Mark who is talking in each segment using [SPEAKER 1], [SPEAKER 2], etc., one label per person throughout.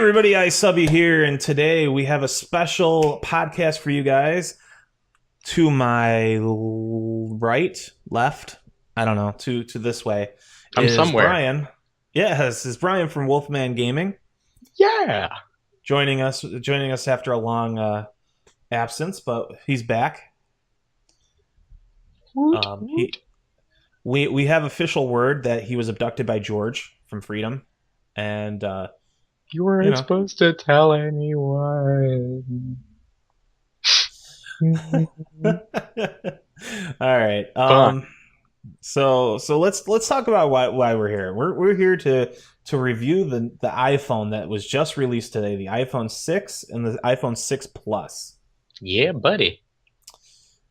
[SPEAKER 1] everybody, iSubbie here, and today we have a special podcast for you guys. To my right, left, I don't know, to this way
[SPEAKER 2] I'm
[SPEAKER 1] is
[SPEAKER 2] somewhere.
[SPEAKER 1] Brian. Yeah, this is Brian from Wolfman Gaming
[SPEAKER 2] Yeah.
[SPEAKER 1] joining us after a long absence, but he's back.
[SPEAKER 2] Woot
[SPEAKER 1] Um,
[SPEAKER 2] woot.
[SPEAKER 1] he we have official word that he was abducted by George from Freedom, and
[SPEAKER 2] You
[SPEAKER 1] you
[SPEAKER 2] weren't
[SPEAKER 1] know.
[SPEAKER 2] supposed to tell anyone.
[SPEAKER 1] All right.
[SPEAKER 2] Fun.
[SPEAKER 1] So let's talk about why we're here. We're here to review the iPhone that was just released today, the iPhone 6 and the iPhone 6 Plus.
[SPEAKER 2] Yeah, buddy.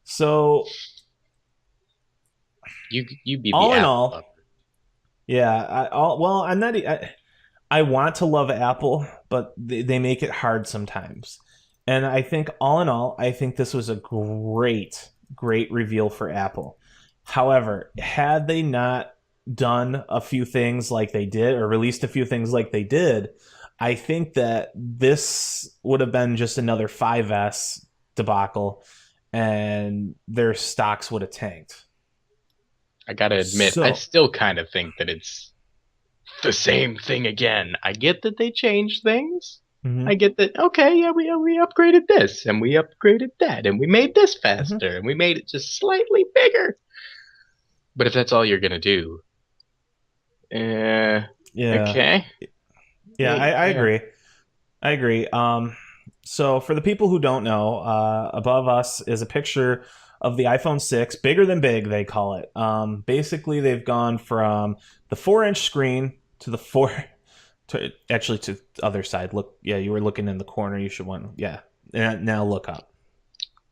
[SPEAKER 1] So
[SPEAKER 2] You be the
[SPEAKER 1] all in
[SPEAKER 2] apple lover.
[SPEAKER 1] all, yeah. Well, I'm not. I want to love Apple, but they make it hard sometimes. And I think all in all, I think this was a great reveal for Apple. However, had they not done a few things like they did or released a few things like they did, I think that this would have been just another 5S debacle and their stocks would have tanked.
[SPEAKER 2] I gotta admit, I
[SPEAKER 1] So,
[SPEAKER 2] still kind of think that it's the same thing again. I get that they changed things. I
[SPEAKER 1] mhm,
[SPEAKER 2] get that, okay, yeah, we upgraded this and we upgraded that and we made this
[SPEAKER 1] mhm.
[SPEAKER 2] faster and we made it just slightly bigger. But if that's all you're gonna do, uh,
[SPEAKER 1] Yeah.
[SPEAKER 2] okay.
[SPEAKER 1] Yeah, I
[SPEAKER 2] Yeah.
[SPEAKER 1] agree. I agree. So for the people who don't know, above us is a picture of the iPhone 6, bigger than big, they call it. Basically, they've gone from the 4-inch screen to the four, to the other side. Look, yeah, you were looking in the corner. You should want, yeah. And now look up.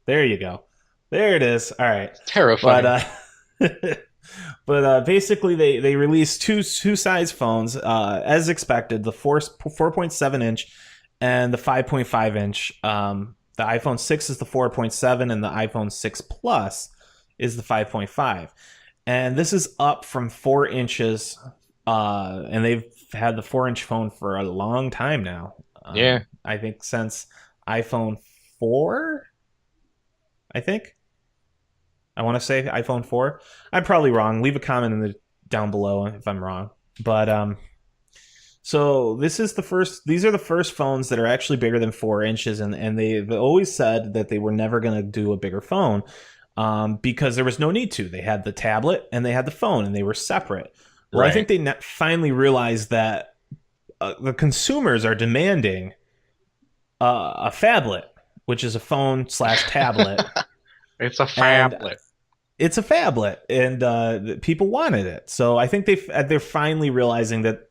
[SPEAKER 1] There you go. There it is. All right, but
[SPEAKER 2] Terrifying.
[SPEAKER 1] basically they released two size phones as expected, the 4.7 inch and the 5.5 inch. The iPhone 6 is the 4.7 and the iPhone 6 Plus is the 5.5, and this is up from 4 inches, and they've had the 4-inch phone for a long time now.
[SPEAKER 2] Yeah.
[SPEAKER 1] I think since iPhone 4, I think. I want to say iPhone 4. I'm probably wrong. Leave a comment in the down below if I'm wrong. But so this is the first. These are the first phones that are actually bigger than 4 inches, and they've always said that they were never going to do a bigger phone, because there was no need to. They had the tablet and they had the phone, and they were separate. Well, I think
[SPEAKER 2] Right.
[SPEAKER 1] they finally realized that the consumers are demanding a phablet, which is a phone slash tablet,
[SPEAKER 2] It's a
[SPEAKER 1] and
[SPEAKER 2] phablet.
[SPEAKER 1] it's a phablet, and people wanted it. So I think they're finally realizing that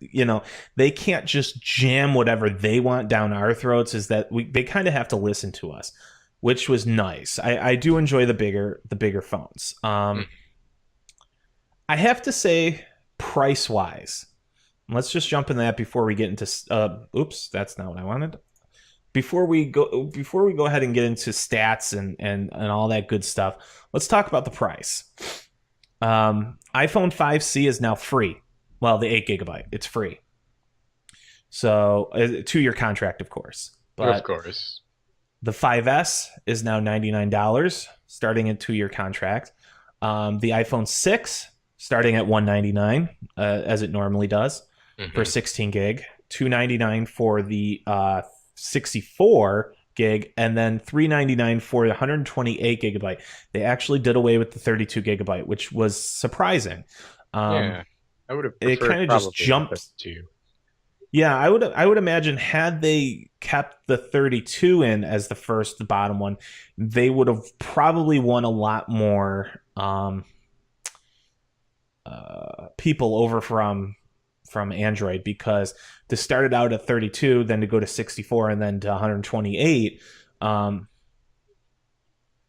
[SPEAKER 1] they can't just jam whatever they want down our throats. Is that they kind of have to listen to us, which was nice. I do enjoy the bigger phones.
[SPEAKER 2] Mm.
[SPEAKER 1] I have to say, price wise, let's just jump in that before we get into. Oops, that's not what I wanted. Before we go ahead and get into stats and all that good stuff, let's talk about the price. iPhone 5C is now free. Well, the 8 GB, it's free. So 2-year contract, of course.
[SPEAKER 2] Of
[SPEAKER 1] But
[SPEAKER 2] course.
[SPEAKER 1] the 5S is now $99, starting at 2-year contract. The iPhone 6 starting at $199, as it normally does, for
[SPEAKER 2] Hmm.
[SPEAKER 1] 16 gig. $299 for the 64 gig, and then $399 for the 128 GB. They actually did away with the 32 GB, which was surprising. Um,
[SPEAKER 2] Yeah. I would have
[SPEAKER 1] it
[SPEAKER 2] preferred
[SPEAKER 1] kind of just
[SPEAKER 2] probably the
[SPEAKER 1] jumps.
[SPEAKER 2] 32.
[SPEAKER 1] Yeah, I would imagine had they kept the 32 in as the bottom one, they would have probably won a lot more people over from Android, because to start it out at 32, then to go to 64, and then to 128.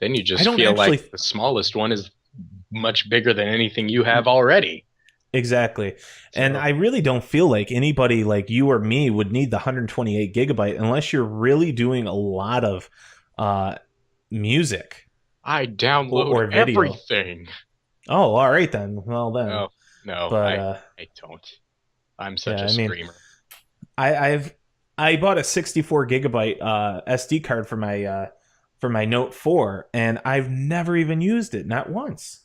[SPEAKER 2] Then you
[SPEAKER 1] I
[SPEAKER 2] just
[SPEAKER 1] don't
[SPEAKER 2] feel like
[SPEAKER 1] actually
[SPEAKER 2] the smallest one is much bigger than anything you have already.
[SPEAKER 1] exactly, and
[SPEAKER 2] So
[SPEAKER 1] I really don't feel like anybody like you or me would need the 128 GB unless you're really doing a lot of uh, music
[SPEAKER 2] I download
[SPEAKER 1] or video.
[SPEAKER 2] everything.
[SPEAKER 1] Oh, all right then. Well then,
[SPEAKER 2] No,
[SPEAKER 1] but
[SPEAKER 2] I don't. I'm such
[SPEAKER 1] yeah,
[SPEAKER 2] a
[SPEAKER 1] I mean,
[SPEAKER 2] streamer.
[SPEAKER 1] I, I've I bought a 64 gigabyte SD card for my Note 4, and I've never even used it, not once,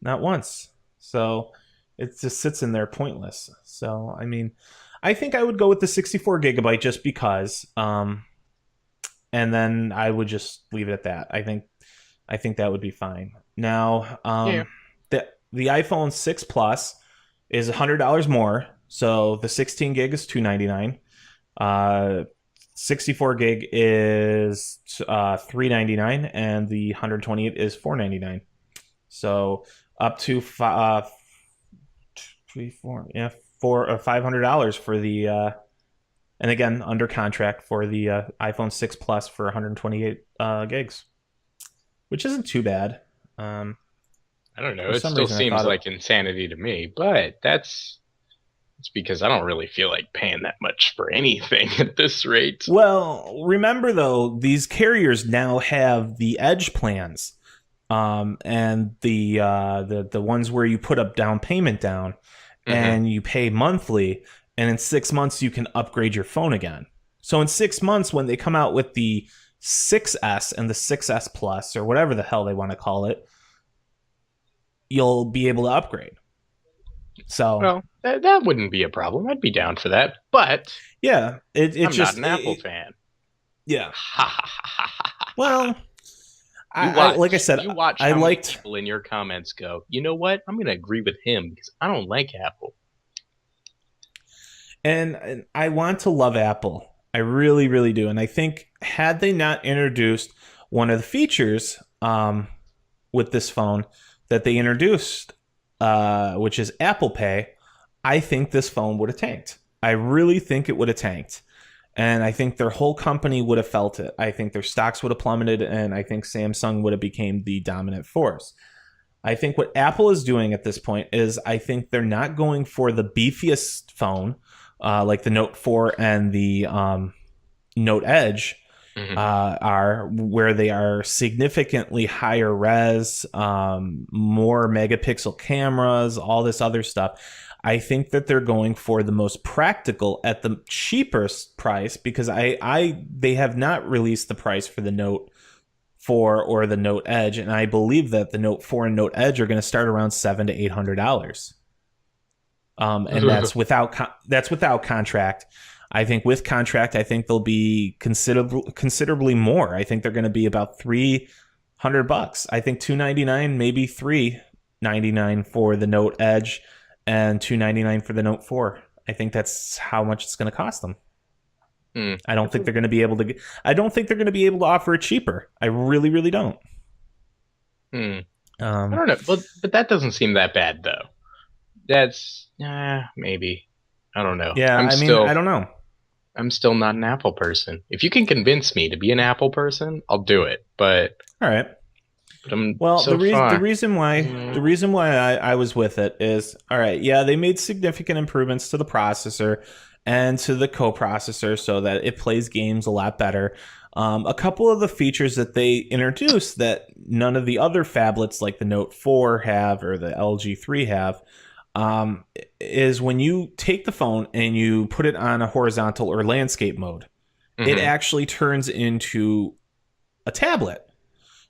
[SPEAKER 1] not once. So it just sits in there pointless. So I mean, I think I would go with the 64 gigabyte just because, and then I would just leave it at that. I think that would be fine. Now,
[SPEAKER 2] Yeah.
[SPEAKER 1] the iPhone 6 Plus is $100 more, so the 16 gig is $299. 64 gig is $399, and the 128 is $499. So up to three, four, yeah, $500 for the and again under contract for the iPhone 6 Plus for 128 gigs, which isn't too bad. Um,
[SPEAKER 2] I don't know.
[SPEAKER 1] for
[SPEAKER 2] It
[SPEAKER 1] some
[SPEAKER 2] still
[SPEAKER 1] reason, I
[SPEAKER 2] seems
[SPEAKER 1] thought it.
[SPEAKER 2] like insanity to me, but it's because I don't really feel like paying that much for anything at this rate.
[SPEAKER 1] Well, remember though, these carriers now have the Edge plans, and the ones where you put up down payment down,
[SPEAKER 2] Hmm.
[SPEAKER 1] and you pay monthly, and in 6 months you can upgrade your phone again. So in 6 months, when they come out with the 6S and the 6S Plus or whatever the hell they want to call it, you'll be able to upgrade. So
[SPEAKER 2] Well, that wouldn't be a problem. I'd be down for that, but
[SPEAKER 1] yeah, it
[SPEAKER 2] I'm not
[SPEAKER 1] just
[SPEAKER 2] an Apple fan.
[SPEAKER 1] yeah.
[SPEAKER 2] Ha ha ha ha ha.
[SPEAKER 1] Well,
[SPEAKER 2] You
[SPEAKER 1] like I
[SPEAKER 2] watch.
[SPEAKER 1] said,
[SPEAKER 2] You watch
[SPEAKER 1] I
[SPEAKER 2] how many
[SPEAKER 1] liked.
[SPEAKER 2] people in your comments go, you know what? I'm going to agree with him because I don't like Apple.
[SPEAKER 1] And I want to love Apple. I really, really do. And I think had they not introduced one of the features with this phone that they introduced, which is Apple Pay, I think this phone would have tanked. I really think it would have tanked. And I think their whole company would have felt it. I think their stocks would have plummeted, and I think Samsung would have became the dominant force. I think what Apple is doing at this point is I think they're not going for the beefiest phone, like the Note 4 and the Note Edge
[SPEAKER 2] Hmm.
[SPEAKER 1] are, where they are significantly higher res, more megapixel cameras, all this other stuff. I think that they're going for the most practical at the cheapest price because they have not released the price for the Note 4 or the Note Edge, and I believe that the Note 4 and Note Edge are going to start around $700 to $800. And that's without contract. I think with contract, I think they'll be considerably more. I think they're going to be about $300. I think $299, maybe $399 for the Note Edge, and $299 for the Note 4. I think that's how much it's going to cost them.
[SPEAKER 2] Hmm.
[SPEAKER 1] I don't think they're going to be able to. I don't think they're going to be able to offer it cheaper. I really, really don't.
[SPEAKER 2] Hmm. I
[SPEAKER 1] Um,
[SPEAKER 2] don't know, but that doesn't seem that bad though. That's maybe. I don't know.
[SPEAKER 1] yeah, I mean, I don't know.
[SPEAKER 2] I'm still not an Apple person. If you can convince me to be an Apple person, I'll do it.
[SPEAKER 1] All right.
[SPEAKER 2] But I'm
[SPEAKER 1] Well,
[SPEAKER 2] so far.
[SPEAKER 1] the reason why I was with it is all right. Yeah, they made significant improvements to the processor and to the coprocessor so that it plays games a lot better. A couple of the features that they introduced that none of the other phablets like the Note 4 have or the LG 3 have, um, is when you take the phone and you put it on a horizontal or landscape mode, it
[SPEAKER 2] Hmm.
[SPEAKER 1] actually turns into a tablet.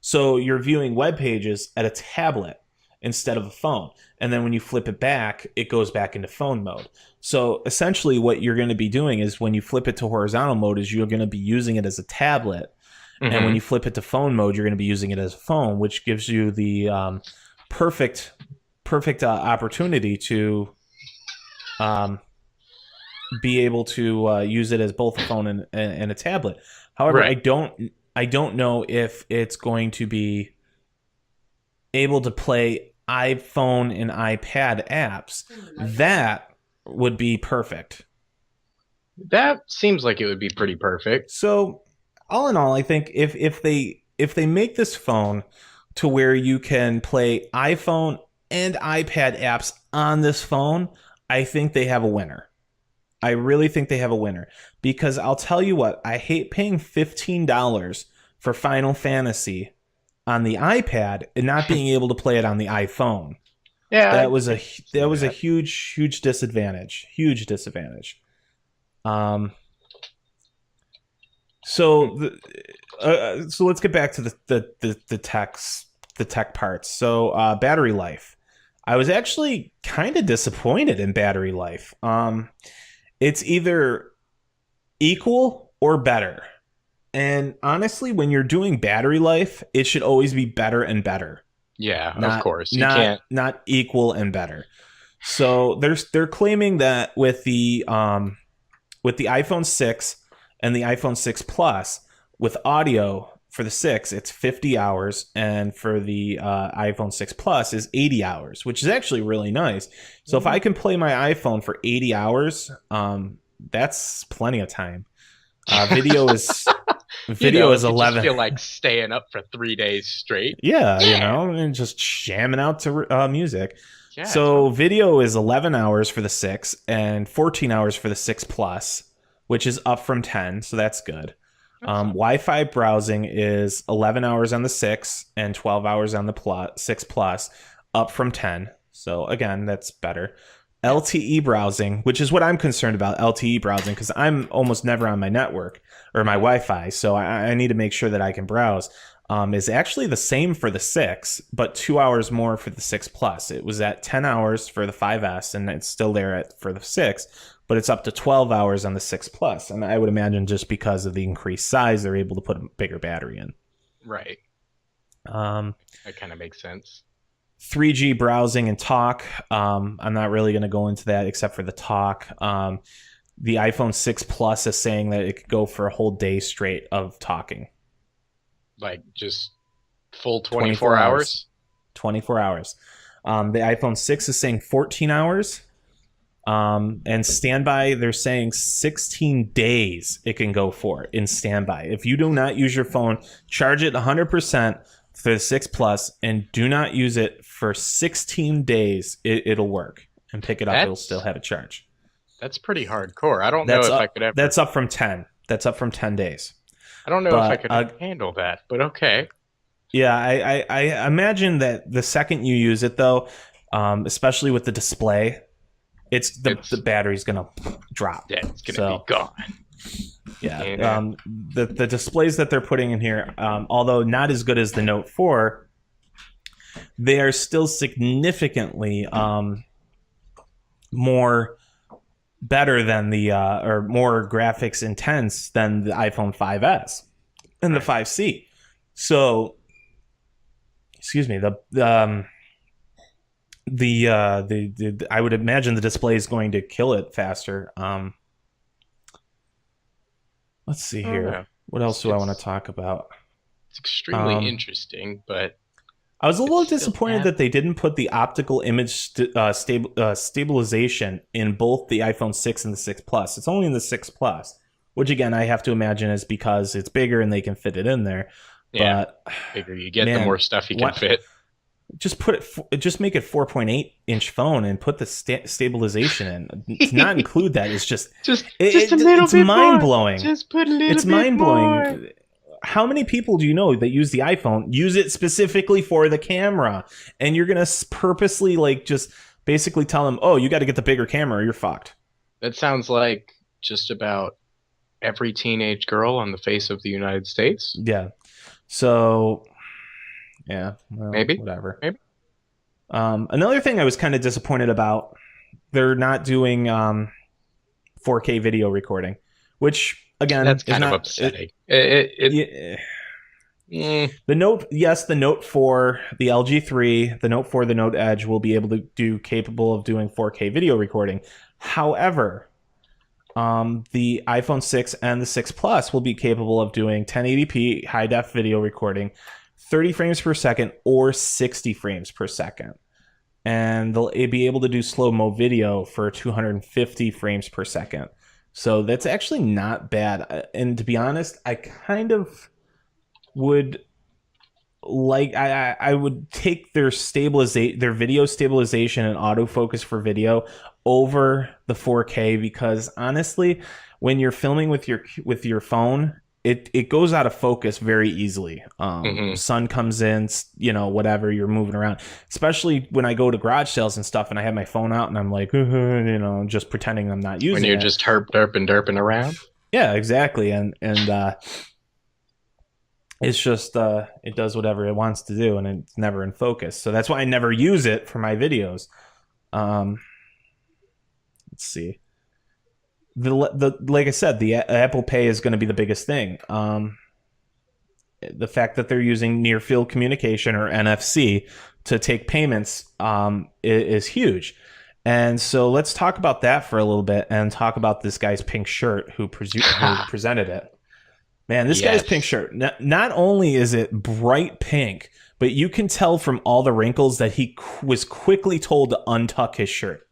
[SPEAKER 1] So you're viewing web pages at a tablet instead of a phone. And then when you flip it back, it goes back into phone mode. So essentially what you're going to be doing is when you flip it to horizontal mode is you're going to be using it as a tablet. And when
[SPEAKER 2] Hmm.
[SPEAKER 1] you flip it to phone mode, you're going to be using it as a phone, which gives you the perfect opportunity to um, be able to use it as both a phone and a tablet. However,
[SPEAKER 2] Right.
[SPEAKER 1] I don't know if it's going to be able to play iPhone and iPad apps. That would be perfect.
[SPEAKER 2] That seems like it would be pretty perfect.
[SPEAKER 1] So, all in all, I think if they make this phone to where you can play iPhone and iPad apps on this phone, I think they have a winner. I really think they have a winner because I'll tell you what, I hate paying $15 for Final Fantasy on the iPad and not being able to play it on the iPhone.
[SPEAKER 2] Yeah,
[SPEAKER 1] That was
[SPEAKER 2] I
[SPEAKER 1] a
[SPEAKER 2] can see that.
[SPEAKER 1] huge disadvantage. Huge disadvantage. Um, So so let's get back to the tech parts. So battery life. I was actually kind of disappointed in battery life. It's either equal or better. And honestly, when you're doing battery life, it should always be better and better,
[SPEAKER 2] Yeah, of
[SPEAKER 1] not
[SPEAKER 2] course. You can't.
[SPEAKER 1] not equal and better. So they're claiming that with the iPhone 6 and the iPhone 6 Plus, with audio for the 6, it's 50 hours, and for the iPhone 6 Plus is 80 hours, which is actually really nice. So if I can play my iPhone for 80 hours, that's plenty of time. Video is
[SPEAKER 2] If you just
[SPEAKER 1] 11.
[SPEAKER 2] feel like staying up for 3 days straight.
[SPEAKER 1] Yeah,
[SPEAKER 2] Yeah.
[SPEAKER 1] and just jamming out to music.
[SPEAKER 2] Yeah,
[SPEAKER 1] So
[SPEAKER 2] totally.
[SPEAKER 1] video is 11 hours for the 6 and 14 hours for the 6 Plus, which is up from 10, so that's good.
[SPEAKER 2] That's not.
[SPEAKER 1] Wi-Fi browsing is 11 hours on the 6 and 12 hours on the 6 Plus, up from 10. So again, that's better.
[SPEAKER 2] Yeah.
[SPEAKER 1] LTE browsing, which is what I'm concerned about, LTE browsing, because I'm almost never on my network or my Wi-Fi, so I need to make sure that I can browse. Is actually the same for the 6, but 2 hours more for the 6 Plus. It was at 10 hours for the 5S, and it's still there for the 6, but it's up to 12 hours on the 6 Plus. And I would imagine just because of the increased size, they're able to put a bigger battery in.
[SPEAKER 2] Right.
[SPEAKER 1] Um,
[SPEAKER 2] That kind of makes sense.
[SPEAKER 1] 3G browsing and talk. I'm not really going to go into that except for the talk. The iPhone 6 Plus is saying that it could go for a whole day straight of talking.
[SPEAKER 2] Like just full
[SPEAKER 1] 24
[SPEAKER 2] 24
[SPEAKER 1] hours.
[SPEAKER 2] hours.
[SPEAKER 1] 24 hours. The iPhone 6 is saying 14 hours. And standby, they're saying 16 days it can go for in standby. If you do not use your phone, charge it 100% for the 6 Plus and do not use it for 16 days, it'll work. And pick it up, it'll still
[SPEAKER 2] That's
[SPEAKER 1] have a charge.
[SPEAKER 2] that's pretty hardcore. I don't know if I could ever.
[SPEAKER 1] That's up from 10. That's up from 10 days.
[SPEAKER 2] I don't know if I
[SPEAKER 1] But
[SPEAKER 2] could handle that. But okay.
[SPEAKER 1] yeah, I imagine that the second you use it, though, especially with the display, the battery's gonna drop.
[SPEAKER 2] Yeah, it's gonna
[SPEAKER 1] So
[SPEAKER 2] be gone.
[SPEAKER 1] yeah,
[SPEAKER 2] Yeah.
[SPEAKER 1] the displays that they're putting in here, although not as good as the Note 4, they are still significantly more better than the or more graphics intense than the iPhone 5S and the 5C. So, excuse me, the I would imagine the display is going to kill it faster. Let's see
[SPEAKER 2] I don't
[SPEAKER 1] here.
[SPEAKER 2] know.
[SPEAKER 1] What else do I want to
[SPEAKER 2] It's
[SPEAKER 1] talk about?
[SPEAKER 2] it's extremely interesting, but
[SPEAKER 1] I was a
[SPEAKER 2] it's
[SPEAKER 1] little
[SPEAKER 2] still
[SPEAKER 1] disappointed that they didn't put the optical image stabilization in both the iPhone 6 and the 6 Plus. It's only in the 6 Plus, which again I have to imagine is because it's bigger and they can fit it in there.
[SPEAKER 2] yeah.
[SPEAKER 1] But
[SPEAKER 2] Bigger you get, the
[SPEAKER 1] man,
[SPEAKER 2] more stuff you can
[SPEAKER 1] what?
[SPEAKER 2] fit.
[SPEAKER 1] Just make it 4.8-inch phone and put the stabilization in. To not include that is just
[SPEAKER 2] Just a little
[SPEAKER 1] it's
[SPEAKER 2] bit
[SPEAKER 1] mind
[SPEAKER 2] more.
[SPEAKER 1] blowing.
[SPEAKER 2] Just put a little
[SPEAKER 1] It's
[SPEAKER 2] bit
[SPEAKER 1] mind
[SPEAKER 2] more.
[SPEAKER 1] blowing. How many people do you know that use the iPhone use it specifically for the camera, and you're gonna purposely like just basically tell them, oh, you got to get the bigger camera or you're fucked.
[SPEAKER 2] That sounds like just about every teenage girl on the face of the United States.
[SPEAKER 1] Yeah. So yeah, well,
[SPEAKER 2] Maybe.
[SPEAKER 1] whatever.
[SPEAKER 2] Maybe.
[SPEAKER 1] Another thing I was kind of disappointed about, they're not doing 4K video recording, which again
[SPEAKER 2] That's
[SPEAKER 1] is
[SPEAKER 2] kind of
[SPEAKER 1] not
[SPEAKER 2] upsetting.
[SPEAKER 1] the Note 4, the LG 3, the Note 4, the Note Edge will be able to do capable of doing 4K video recording. However, the iPhone 6 and the 6 Plus will be capable of doing 1080p high def video recording, 30 frames per second or 60 frames per second. And they'll be able to do slow-mo video for 250 frames per second. So that's actually not bad. And to be honest, I kind of would like I would take their video stabilization and autofocus for video over the 4K, because honestly, when you're filming with your phone, it goes out of focus very easily. Sun comes in, whatever, you're moving around, especially when I go to garage sales and stuff and I have my phone out and I'm like, just pretending I'm not using it.
[SPEAKER 2] When you're just derping around.
[SPEAKER 1] Yeah, exactly. And it's just it does whatever it wants to do, and it's never in focus. So that's why I never use it for my videos. Um, let's see. The like I said, the Apple Pay is going to be the biggest thing. The fact that they're using near field communication or NFC to take payments is huge. And so let's talk about that for a little bit and talk about this guy's pink shirt who presented it. Man, this guy's pink
[SPEAKER 2] Yes.
[SPEAKER 1] shirt, not only is it bright pink, but you can tell from all the wrinkles that he was quickly told to untuck his shirt.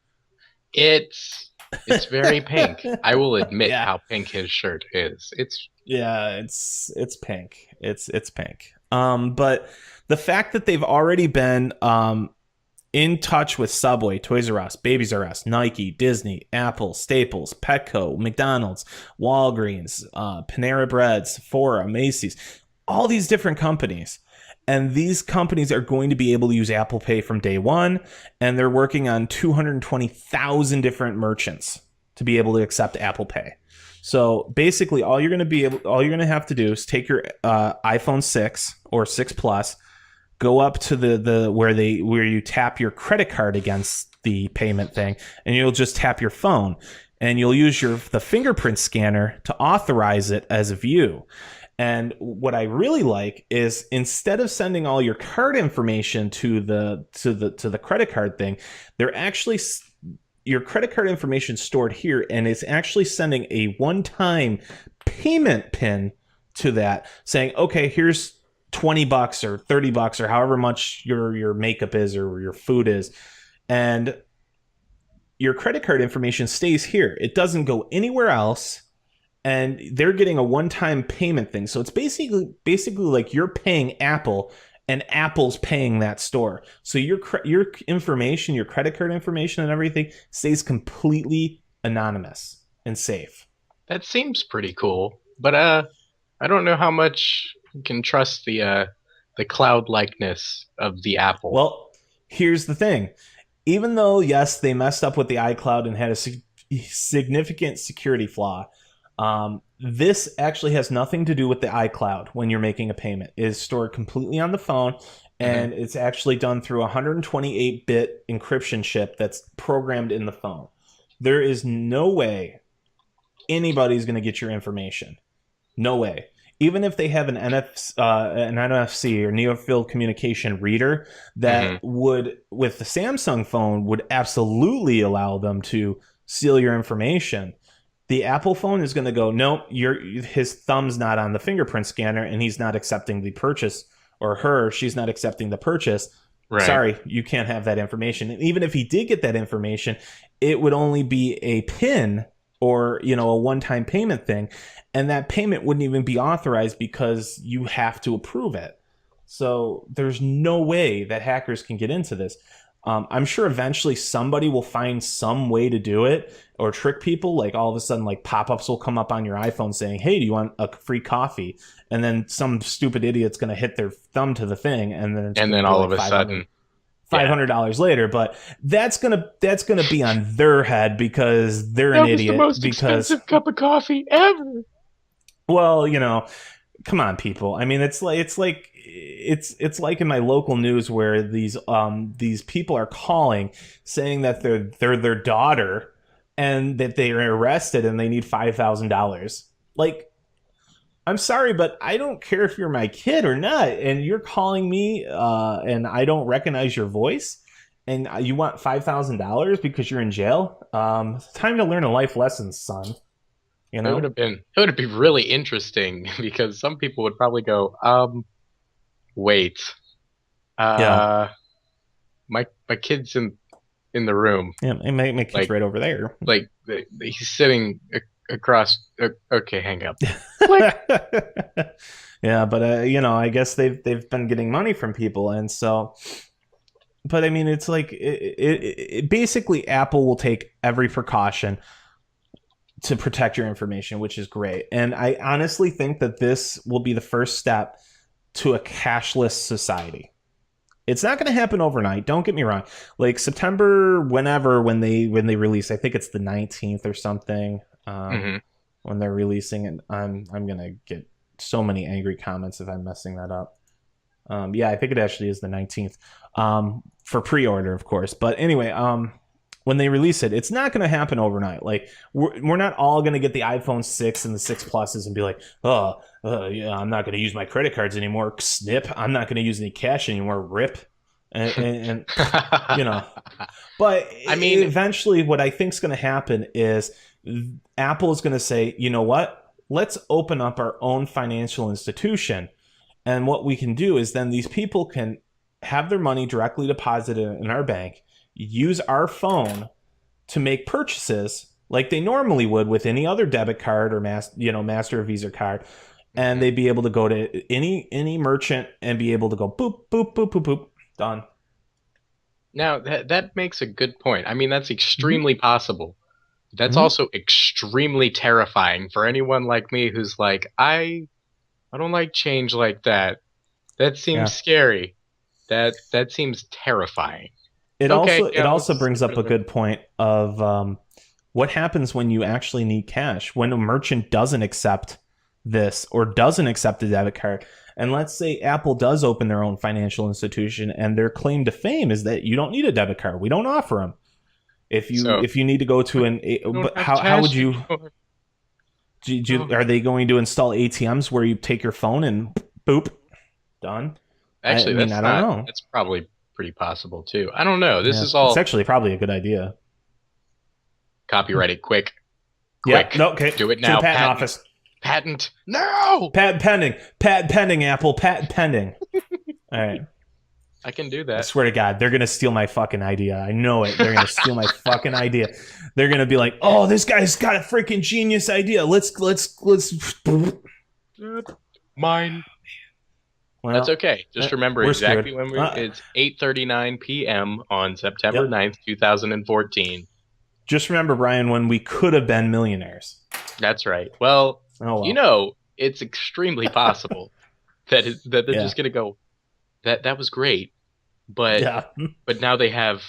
[SPEAKER 2] It's very pink. I will admit
[SPEAKER 1] Yeah.
[SPEAKER 2] how pink his shirt is. It's
[SPEAKER 1] Yeah, it's pink. It's pink. But the fact that they've already been in touch with Subway, Toys R Us, Babies R Us, Nike, Disney, Apple, Staples, Petco, McDonald's, Walgreens, Panera Bread, Sephora, Macy's, all these different companies. And these companies are going to be able to use Apple Pay from day one. And they're working on 220,000 different merchants to be able to accept Apple Pay. So basically, all you're going to have to do is take your iPhone 6 or 6 Plus, go up to the where you tap your credit card against the payment thing, and you'll just tap your phone, and you'll use the fingerprint scanner to authorize it as a view. And what I really like is instead of sending all your card information to the credit card thing, they're actually your credit card information stored here, and it's actually sending a one-time payment pin to that, saying, okay, here's $20 or $30 or however much your makeup is or your food is, and your credit card information stays here. It doesn't go anywhere else, and they're getting a one-time payment thing. So it's basically like you're paying Apple and Apple's paying that store. So your information, your credit card information and everything stays completely anonymous and safe.
[SPEAKER 2] that seems pretty cool, but I don't know how much you can trust the cloud likeness of the Apple.
[SPEAKER 1] Well, here's the thing. Even though, yes, they messed up with the iCloud and had a significant security flaw, this actually has nothing to do with the iCloud when you're making a payment. It is stored completely on the phone,
[SPEAKER 2] Hmm.
[SPEAKER 1] and it's actually done through a 128-bit encryption chip that's programmed in the phone. There is no way anybody's going to get your information. No way. Even if they have an NFC or near field communication reader that
[SPEAKER 2] Hmm.
[SPEAKER 1] would, with the Samsung phone, would absolutely allow them to steal your information. The Apple phone is going to go, nope, his thumb's not on the fingerprint scanner and he's not accepting the purchase, or she's not accepting the purchase.
[SPEAKER 2] Right.
[SPEAKER 1] Sorry, you can't have that information. And even if he did get that information, it would only be a PIN or, a one-time payment thing, and that payment wouldn't even be authorized because you have to approve it. So there's no way that hackers can get into this. I'm sure eventually somebody will find some way to do it or trick people. Like all of a sudden, like pop-ups will come up on your iPhone saying, "Hey, do you want a free coffee?" And then some stupid idiot's going to hit their thumb to the thing, and then it's
[SPEAKER 2] And
[SPEAKER 1] going to
[SPEAKER 2] then
[SPEAKER 1] be
[SPEAKER 2] all
[SPEAKER 1] like
[SPEAKER 2] of a sudden, yeah.
[SPEAKER 1] $500 later. But that's gonna be on their head because they're an
[SPEAKER 2] That was the
[SPEAKER 1] idiot.
[SPEAKER 2] most
[SPEAKER 1] Because,
[SPEAKER 2] expensive cup of coffee ever.
[SPEAKER 1] well, come on, people. I mean, it's like in my local news where these people are calling saying that they're their daughter and that they are arrested and they need $5,000. Like, I'm sorry, but I don't care if you're my kid or not, and you're calling me, and I don't recognize your voice, and you want $5,000 because you're in jail. It's time to learn a life lesson, son. You know?
[SPEAKER 2] It would be really interesting because some people would probably go, wait,
[SPEAKER 1] Yeah.
[SPEAKER 2] uh, my kid's in the room,
[SPEAKER 1] Yeah, my kid's
[SPEAKER 2] like
[SPEAKER 1] right over there.
[SPEAKER 2] he's sitting across. Okay, hang up. Click.
[SPEAKER 1] Yeah, but I guess they've been getting money from people, and so. But I mean, it's like basically Apple will take every precaution to protect your information, which is great. And I honestly think that this will be the first step to a cashless society. It's not going to happen overnight. Don't get me wrong. Like September, whenever when they release, I think it's the 19th or something.
[SPEAKER 2] Hmm.
[SPEAKER 1] when they're releasing it. I'm gonna get so many angry comments if I'm messing that up. Yeah, I think it actually is the 19th, for pre-order, of course. But anyway, when they release it, it's not going to happen overnight. Like we're not all going to get the iPhone 6 and the 6 Pluses and be like, oh, yeah, I'm not going to use my credit cards anymore. Snip. I'm not going to use any cash anymore. Rip. And you know, but
[SPEAKER 2] I mean,
[SPEAKER 1] eventually, what I think is going to happen is Apple is going to say, you know what? Let's open up our own financial institution. And what we can do is then these people can have their money directly deposited in our bank, use our phone to make purchases like they normally would with any other debit card or Master or Visa card, and
[SPEAKER 2] mhm.
[SPEAKER 1] they'd be able to go to any merchant and be able to go boop boop boop boop boop, done.
[SPEAKER 2] Now that makes a good point. I mean, that's
[SPEAKER 1] Mm-hmm.
[SPEAKER 2] extremely possible. That's
[SPEAKER 1] Mm-hmm.
[SPEAKER 2] also extremely terrifying for anyone like me who's like, I don't like change like that. That seems
[SPEAKER 1] Yeah.
[SPEAKER 2] scary. That seems terrifying.
[SPEAKER 1] It
[SPEAKER 2] Okay,
[SPEAKER 1] also it
[SPEAKER 2] yeah,
[SPEAKER 1] also
[SPEAKER 2] let's
[SPEAKER 1] brings
[SPEAKER 2] get
[SPEAKER 1] up
[SPEAKER 2] rid
[SPEAKER 1] a
[SPEAKER 2] of it.
[SPEAKER 1] good point of what happens when you actually need cash when a merchant doesn't accept this or doesn't accept a debit card. And let's say Apple does open their own financial institution, and their claim to fame is that you don't need a debit card. We don't offer them.
[SPEAKER 2] So,
[SPEAKER 1] If you need to go to
[SPEAKER 2] but
[SPEAKER 1] an,
[SPEAKER 2] we don't
[SPEAKER 1] but
[SPEAKER 2] have
[SPEAKER 1] how would
[SPEAKER 2] cash
[SPEAKER 1] you,
[SPEAKER 2] anymore. Oh.
[SPEAKER 1] are they going to install ATMs where you take your phone and boop, done? I
[SPEAKER 2] Actually,
[SPEAKER 1] mean, I
[SPEAKER 2] that's
[SPEAKER 1] don't
[SPEAKER 2] not.
[SPEAKER 1] know.
[SPEAKER 2] That's probably pretty possible too. I don't know. This
[SPEAKER 1] Yeah,
[SPEAKER 2] is
[SPEAKER 1] it's
[SPEAKER 2] all
[SPEAKER 1] actually probably a good idea.
[SPEAKER 2] copyrighted. Quick,
[SPEAKER 1] Yep.
[SPEAKER 2] quick.
[SPEAKER 1] No. Okay.
[SPEAKER 2] Do it
[SPEAKER 1] To the
[SPEAKER 2] now.
[SPEAKER 1] patent
[SPEAKER 2] Patent.
[SPEAKER 1] office.
[SPEAKER 2] Patent. No.
[SPEAKER 1] Patent pending. Patent pending. Apple. Patent pending. All right.
[SPEAKER 2] I can do
[SPEAKER 1] I
[SPEAKER 2] that.
[SPEAKER 1] swear to God, they're gonna steal my fucking idea. I know it. They're gonna steal my fucking idea. They're gonna be like, "Oh, this guy's got a freaking genius idea. Let's."
[SPEAKER 2] Mine. That's
[SPEAKER 1] Well,
[SPEAKER 2] okay. Just remember
[SPEAKER 1] we're screwed.
[SPEAKER 2] exactly when it's 8:39 p.m. on September
[SPEAKER 1] Yep.
[SPEAKER 2] 9th, 2014.
[SPEAKER 1] Just remember, Brian, when we could have been millionaires.
[SPEAKER 2] That's right. Well,
[SPEAKER 1] Oh
[SPEAKER 2] you
[SPEAKER 1] well.
[SPEAKER 2] know, it's extremely possible that they're
[SPEAKER 1] Yeah.
[SPEAKER 2] just gonna go, that was great, but
[SPEAKER 1] Yeah.
[SPEAKER 2] now they have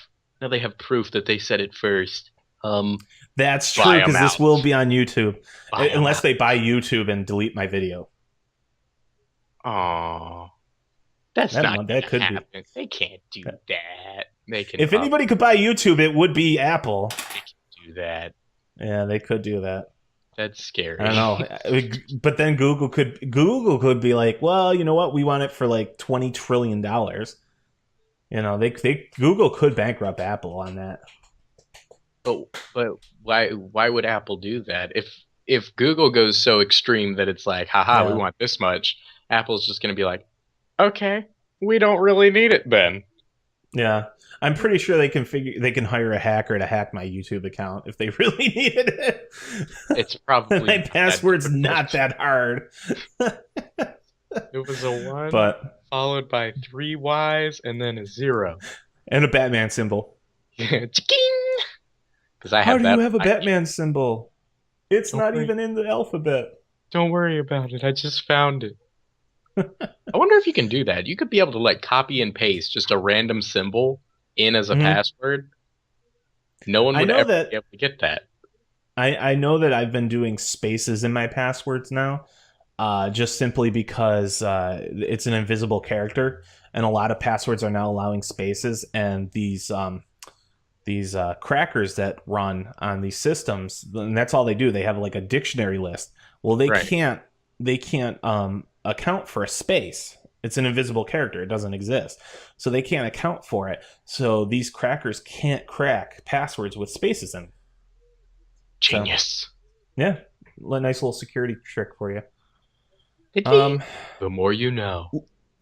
[SPEAKER 2] proof that they said it first.
[SPEAKER 1] That's
[SPEAKER 2] Buy
[SPEAKER 1] true
[SPEAKER 2] them
[SPEAKER 1] because this
[SPEAKER 2] out.
[SPEAKER 1] will be on YouTube,
[SPEAKER 2] Buy them
[SPEAKER 1] unless
[SPEAKER 2] out.
[SPEAKER 1] they buy YouTube and delete my video.
[SPEAKER 2] Aw, that's
[SPEAKER 1] I don't
[SPEAKER 2] not
[SPEAKER 1] know. That
[SPEAKER 2] gonna
[SPEAKER 1] could be.
[SPEAKER 2] happen. They can't do that. They can
[SPEAKER 1] If anybody could buy YouTube, it would be Apple.
[SPEAKER 2] do that.
[SPEAKER 1] Yeah, they could do that.
[SPEAKER 2] That's
[SPEAKER 1] I
[SPEAKER 2] scary.
[SPEAKER 1] don't know, but then Google could be like, well, you know what? We want it for like $20 trillion. They Google could bankrupt Apple on that.
[SPEAKER 2] But why would Apple do that? If Google goes so extreme that it's like, haha, we
[SPEAKER 1] Yeah,
[SPEAKER 2] want this much, Apple's just gonna be like, okay, we don't really need it then.
[SPEAKER 1] yeah. I'm pretty sure they can hire a hacker to hack my YouTube account if they really needed it.
[SPEAKER 2] It's probably
[SPEAKER 1] My
[SPEAKER 2] not that
[SPEAKER 1] password's not
[SPEAKER 2] difficult.
[SPEAKER 1] that hard.
[SPEAKER 2] It was a one
[SPEAKER 1] But
[SPEAKER 2] followed by three Y's and then a zero.
[SPEAKER 1] and a Batman symbol.
[SPEAKER 2] Because I
[SPEAKER 1] How
[SPEAKER 2] have
[SPEAKER 1] do you
[SPEAKER 2] that
[SPEAKER 1] have a
[SPEAKER 2] on my
[SPEAKER 1] Batman symbol? It's
[SPEAKER 2] Don't
[SPEAKER 1] not
[SPEAKER 2] worry.
[SPEAKER 1] even in the alphabet.
[SPEAKER 2] Don't worry about it. I just found it. I wonder if you can do that. You could be able to like copy and paste just a random symbol in as a
[SPEAKER 1] Mhm.
[SPEAKER 2] password. No one
[SPEAKER 1] I
[SPEAKER 2] would
[SPEAKER 1] know
[SPEAKER 2] ever be
[SPEAKER 1] that
[SPEAKER 2] able to get that.
[SPEAKER 1] I know that I've been doing spaces in my passwords now, just simply because it's an invisible character, and a lot of passwords are now allowing spaces, and these crackers that run on these systems, and that's all they do. They have like a dictionary list. Well,
[SPEAKER 2] Right.
[SPEAKER 1] they can't account for a space. It's an invisible character. It doesn't exist. So they can't account for it. So these crackers can't crack passwords with spaces in them. So
[SPEAKER 2] Genius.
[SPEAKER 1] yeah, a nice little security trick for you.
[SPEAKER 2] Yippee.
[SPEAKER 1] Um,
[SPEAKER 2] The more you know.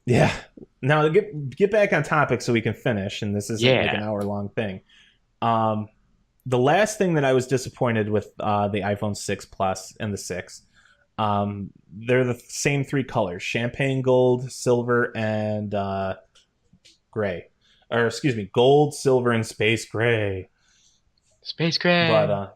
[SPEAKER 1] yeah. Now to get back on topic so we can finish, and this isn't like an
[SPEAKER 2] Yeah.
[SPEAKER 1] hour long thing. Um, the last thing that I was disappointed with the iPhone 6 Plus and the 6, they're the same three colors: champagne gold, silver, and gray. Or excuse me, gold, silver, and space gray.
[SPEAKER 2] Space
[SPEAKER 1] But
[SPEAKER 2] gray.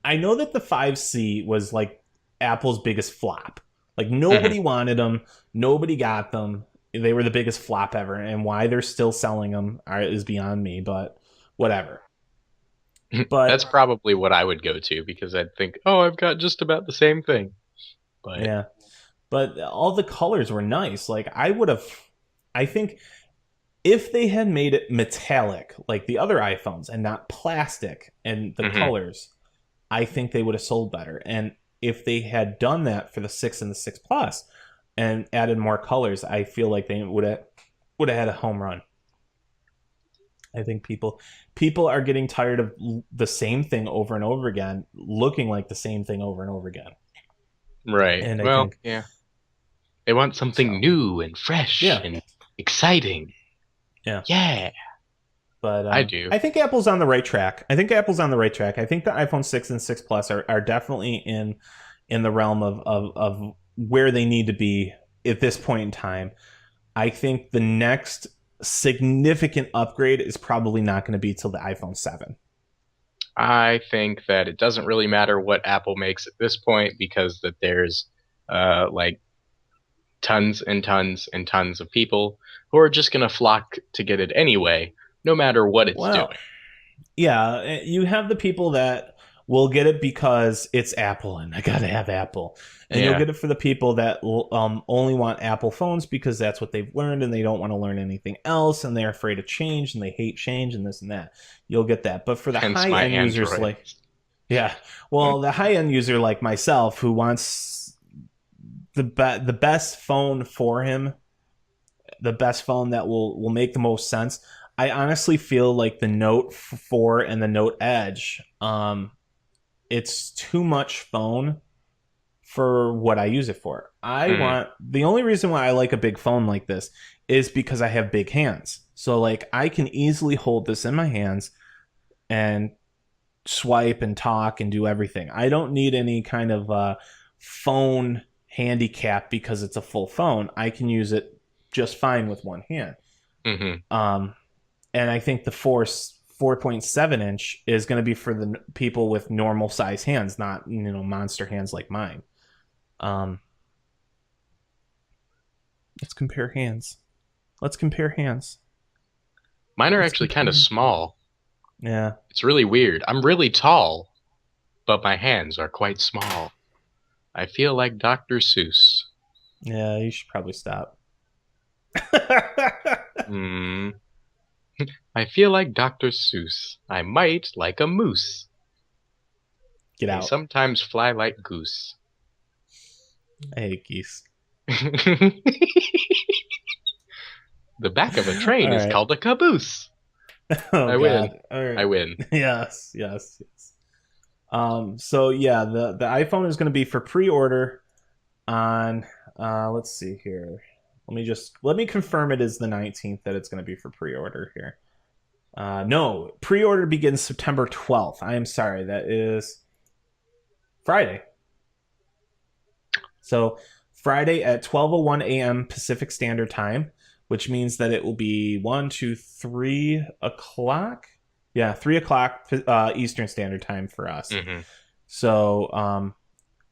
[SPEAKER 1] I know that the 5C was like Apple's biggest flop. Like
[SPEAKER 2] Hmm.
[SPEAKER 1] nobody wanted them, nobody got them. They were the biggest flop ever, and why they're still selling them is beyond me. But whatever. But
[SPEAKER 2] That's probably what I would go to because I'd think, oh, I've got just about the same thing. But
[SPEAKER 1] yeah, but all the colors were nice. Like I think if they had made it metallic like the other iPhones and not plastic and the
[SPEAKER 2] mhm.
[SPEAKER 1] colors, I think they would have sold better. And if they had done that for the 6 and the 6 Plus and added more colors, I feel like they would have had a home run. I think people are getting tired of the same thing over and over again, looking like the same thing over and over again.
[SPEAKER 2] Right.
[SPEAKER 1] And I
[SPEAKER 2] Well,
[SPEAKER 1] think
[SPEAKER 2] yeah. They want something
[SPEAKER 1] so.
[SPEAKER 2] new and fresh
[SPEAKER 1] Yeah,
[SPEAKER 2] and exciting.
[SPEAKER 1] yeah.
[SPEAKER 2] Yeah,
[SPEAKER 1] But
[SPEAKER 2] I do.
[SPEAKER 1] I think Apple's on the right track. I think Apple's on the right track. I think the iPhone 6 and 6 Plus are definitely in the realm of where they need to be at this point in time. I think the next significant upgrade is probably not going to be till the iPhone 7.
[SPEAKER 2] I think that it doesn't really matter what Apple makes at this point because that there's like tons and tons and tons of people who are just going to flock to get it anyway, no matter what it's
[SPEAKER 1] Well,
[SPEAKER 2] doing.
[SPEAKER 1] yeah, you have the people that will get it because it's Apple and I gotta have Apple, and you'll
[SPEAKER 2] Yeah,
[SPEAKER 1] get it for the people that will only want Apple phones because that's what they've learned and they don't want to learn anything else and they're afraid of change and they hate change and this and that. You'll get that, but for the
[SPEAKER 2] hence
[SPEAKER 1] high
[SPEAKER 2] my
[SPEAKER 1] end users
[SPEAKER 2] Android.
[SPEAKER 1] like yeah, well, the high end user like myself who wants the best phone for him, the best phone that will make the most sense. I honestly feel like the Note 4 and the Note Edge, it's too much phone for what I use it for. I
[SPEAKER 2] Mm,
[SPEAKER 1] want the only reason why I like a big phone like this is because I have big hands. So like I can easily hold this in my hands and swipe and talk and do everything. I don't need any kind of phone handicap because it's a full phone. I can use it just fine with one hand.
[SPEAKER 2] hmm
[SPEAKER 1] Um, and I think the Force 4.7 inch is going to be for the people with normal size hands, not monster hands like mine. Um, let's compare hands. Let's compare hands.
[SPEAKER 2] Mine are
[SPEAKER 1] Let's
[SPEAKER 2] actually kind of
[SPEAKER 1] compare.
[SPEAKER 2] small.
[SPEAKER 1] Yeah,
[SPEAKER 2] It's really weird. I'm really tall, but my hands are quite small. I feel like Dr. Seuss.
[SPEAKER 1] yeah. You should probably stop.
[SPEAKER 2] Hmm. I feel like Dr. Seuss. I might like a moose.
[SPEAKER 1] Get
[SPEAKER 2] They
[SPEAKER 1] out.
[SPEAKER 2] sometimes fly like goose.
[SPEAKER 1] I hate geese.
[SPEAKER 2] The back of a
[SPEAKER 1] All
[SPEAKER 2] train is
[SPEAKER 1] right.
[SPEAKER 2] called a caboose.
[SPEAKER 1] Oh
[SPEAKER 2] I win.
[SPEAKER 1] God. All
[SPEAKER 2] I
[SPEAKER 1] right.
[SPEAKER 2] win.
[SPEAKER 1] Yes. Yes. Yes. So yeah, the iPhone is going to be for pre-order on. Let's see here. Let me confirm it is the 19th that it's going to be for pre-order here. No, pre-order begins September 12th. I am sorry, that is Friday. So Friday at 12:01 a.m. Pacific Standard Time, which means that it will be 1, 2, 3 o'clock. Yeah, 3 o'clock Eastern Standard Time for us.
[SPEAKER 2] Hmm.
[SPEAKER 1] So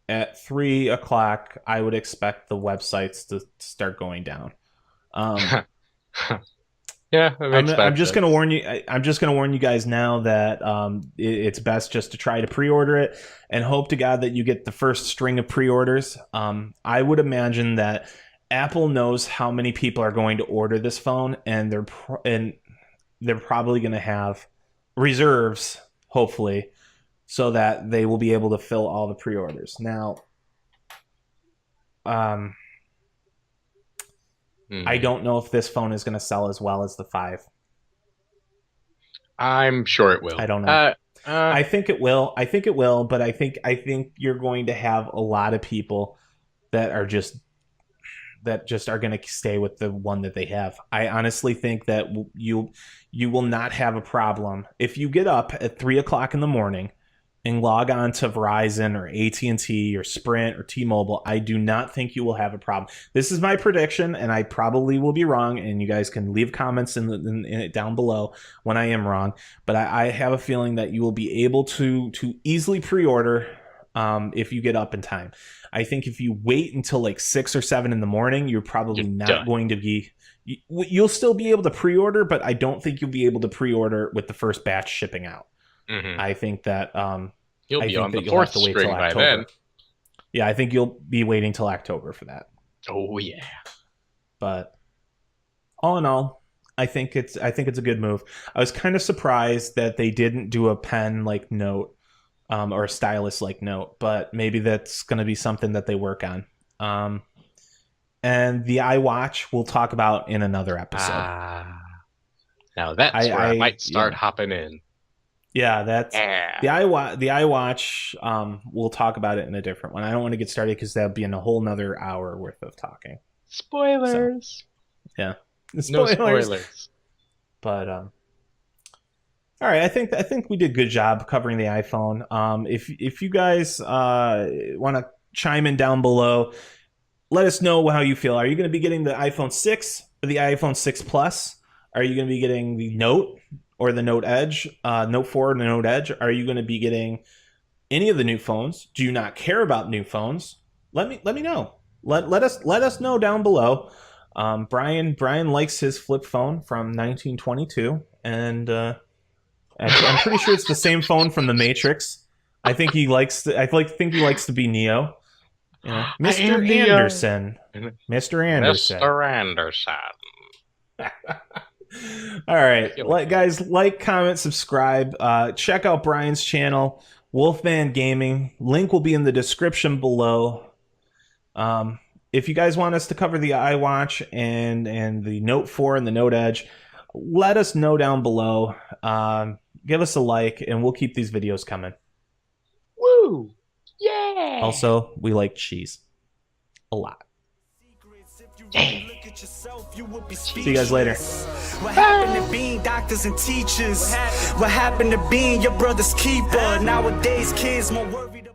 [SPEAKER 1] at 3 o'clock, I would expect the websites to start going down. Um,
[SPEAKER 2] Yeah, that makes
[SPEAKER 1] I'm
[SPEAKER 2] bad
[SPEAKER 1] just gonna
[SPEAKER 2] sense.
[SPEAKER 1] warn you. I'm just gonna warn you guys now that it's best just to try to pre-order it and hope to God that you get the first string of pre-orders. I would imagine that Apple knows how many people are going to order this phone, and they're probably going to have reserves, hopefully, so that they will be able to fill all the pre-orders. Now, um, I
[SPEAKER 2] Hmm.
[SPEAKER 1] don't know if this phone is going to sell as well as the 5.
[SPEAKER 2] I'm sure it
[SPEAKER 1] I
[SPEAKER 2] will.
[SPEAKER 1] don't know.
[SPEAKER 2] Uh,
[SPEAKER 1] I think it will. I think it will, but I think you're going to have a lot of people that are just are going to stay with the one that they have. I honestly think that you will not have a problem if you get up at 3 o'clock in the morning and log on to Verizon or AT&T or Sprint or T-Mobile. I do not think you will have a problem. This is my prediction, and I probably will be wrong. And you guys can leave comments in it down below when I am wrong. But I have a feeling that you will be able to easily pre-order if you get up in time. I think if you wait until like 6 or 7 in the morning, you're
[SPEAKER 2] you're
[SPEAKER 1] probably not
[SPEAKER 2] done.
[SPEAKER 1] going to be. You'll still be able to pre-order, but I don't think you'll be able to pre-order with the first batch shipping out.
[SPEAKER 2] Hmm.
[SPEAKER 1] I think that
[SPEAKER 2] You'll be on the
[SPEAKER 1] you'll have
[SPEAKER 2] fourth
[SPEAKER 1] to wait till
[SPEAKER 2] string by then.
[SPEAKER 1] October. Yeah, I think you'll be waiting till October for that.
[SPEAKER 2] Oh yeah.
[SPEAKER 1] But all in all, I think it's a good move. I was kind of surprised that they didn't do a pen like note or a stylus like note, but maybe that's going to be something that they work on. Um, and the iWatch we'll talk about in another episode.
[SPEAKER 2] Ah, now that's where I might start
[SPEAKER 1] Yeah,
[SPEAKER 2] hopping in.
[SPEAKER 1] yeah, that's
[SPEAKER 2] Yeah.
[SPEAKER 1] the iWatch. We'll talk about it in a different one. I don't want to get started because that'd be in a whole nother hour worth of talking. So
[SPEAKER 2] Spoilers.
[SPEAKER 1] yeah,
[SPEAKER 2] No
[SPEAKER 1] spoilers.
[SPEAKER 2] spoilers.
[SPEAKER 1] But all right, I think we did a good job covering the iPhone. If you guys want to chime in down below, let us know how you feel. Are you going to be getting the iPhone 6 or the iPhone 6 Plus? Are you going to be getting the Note or the Note Edge, Note 4 and the Note Edge? Are you going to be getting any of the new phones? Do you not care about new phones? Let me know. Let us know down below. Brian likes his flip phone from 1922, and I'm pretty sure it's the same phone from The Matrix. I think he likes to. Think he likes to be Neo. You know,
[SPEAKER 2] I
[SPEAKER 1] Mr.
[SPEAKER 2] am the
[SPEAKER 1] Anderson. Mr. Anderson.
[SPEAKER 2] Mr. Anderson.
[SPEAKER 1] All
[SPEAKER 2] I
[SPEAKER 1] right,
[SPEAKER 2] feel like
[SPEAKER 1] guys, like, comment, subscribe. Check out Brian's channel, Wolfman Gaming. Link will be in the description below. If you guys want us to cover the iWatch and the Note 4 and the Note Edge, let us know down below. Give us a like, and we'll keep these videos coming.
[SPEAKER 2] woo! Yeah!
[SPEAKER 1] Also, we like cheese a lot.
[SPEAKER 2] Yeah.
[SPEAKER 1] See you guys later.
[SPEAKER 3] What happened to being doctors and teachers? What happened to being your brother's keeper? Nowadays, kids more worried about